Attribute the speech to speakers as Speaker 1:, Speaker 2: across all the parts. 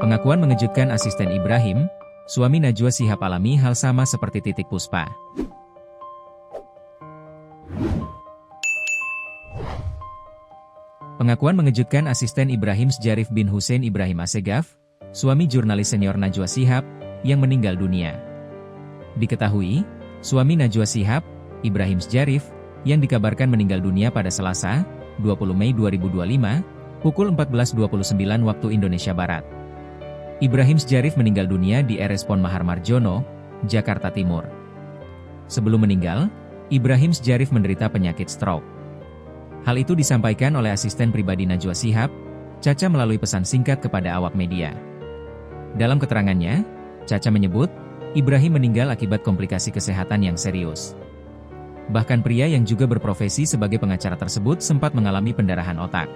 Speaker 1: Pengakuan mengejutkan asisten Ibrahim, suami Najwa Shihab alami hal sama seperti Titik Puspa. Pengakuan mengejutkan asisten Ibrahim Sjarif bin Hussein Ibrahim Assegaf, suami jurnalis senior Najwa Shihab, yang meninggal dunia. Diketahui, suami Najwa Shihab, Ibrahim Sjarif, yang dikabarkan meninggal dunia pada Selasa, 20 Mei 2025, pukul 14.29 waktu Indonesia Barat. Ibrahim Sjarif meninggal dunia di RS Pon Mahar Marjono, Jakarta Timur. Sebelum meninggal, Ibrahim Sjarif menderita penyakit stroke. Hal itu disampaikan oleh asisten pribadi Najwa Shihab, Caca melalui pesan singkat kepada awak media. Dalam keterangannya, Caca menyebut, Ibrahim meninggal akibat komplikasi kesehatan yang serius. Bahkan pria yang juga berprofesi sebagai pengacara tersebut sempat mengalami pendarahan otak.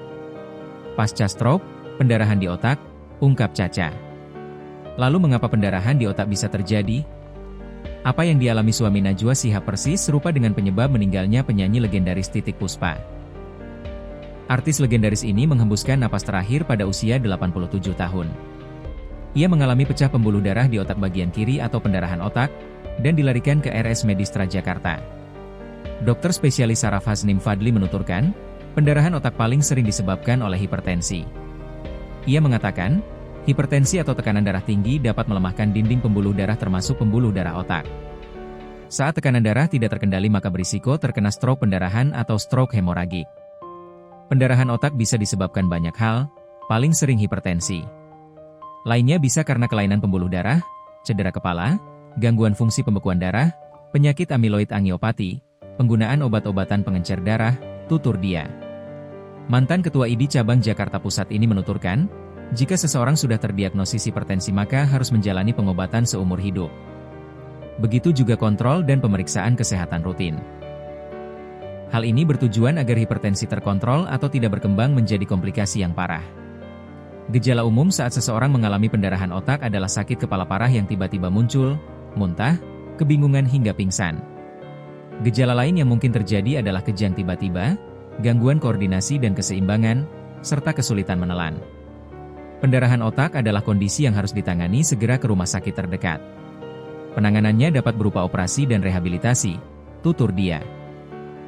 Speaker 1: Pasca stroke, pendarahan di otak, ungkap Caca. Lalu mengapa pendarahan di otak bisa terjadi? Apa yang dialami suami Najwa Shihab persis serupa dengan penyebab meninggalnya penyanyi legendaris Titik Puspa. Artis legendaris ini menghembuskan napas terakhir pada usia 87 tahun. Ia mengalami pecah pembuluh darah di otak bagian kiri atau pendarahan otak, dan dilarikan ke RS Medistra Jakarta. Dokter spesialis Saraf Hasnim Fadli menuturkan, pendarahan otak paling sering disebabkan oleh hipertensi. Ia mengatakan, hipertensi atau tekanan darah tinggi dapat melemahkan dinding pembuluh darah termasuk pembuluh darah otak. Saat tekanan darah tidak terkendali maka berisiko terkena stroke pendarahan atau stroke hemoragik. Pendarahan otak bisa disebabkan banyak hal, paling sering hipertensi. Lainnya bisa karena kelainan pembuluh darah, cedera kepala, gangguan fungsi pembekuan darah, penyakit amiloid angiopati, penggunaan obat-obatan pengencer darah, tutur dia. Mantan Ketua ID Cabang Jakarta Pusat ini menuturkan, jika seseorang sudah terdiagnosis hipertensi maka harus menjalani pengobatan seumur hidup. Begitu juga kontrol dan pemeriksaan kesehatan rutin. Hal ini bertujuan agar hipertensi terkontrol atau tidak berkembang menjadi komplikasi yang parah. Gejala umum saat seseorang mengalami pendarahan otak adalah sakit kepala parah yang tiba-tiba muncul, muntah, kebingungan hingga pingsan. Gejala lain yang mungkin terjadi adalah kejang tiba-tiba, gangguan koordinasi dan keseimbangan, serta kesulitan menelan. Pendarahan otak adalah kondisi yang harus ditangani segera ke rumah sakit terdekat. Penanganannya dapat berupa operasi dan rehabilitasi, tutur dia.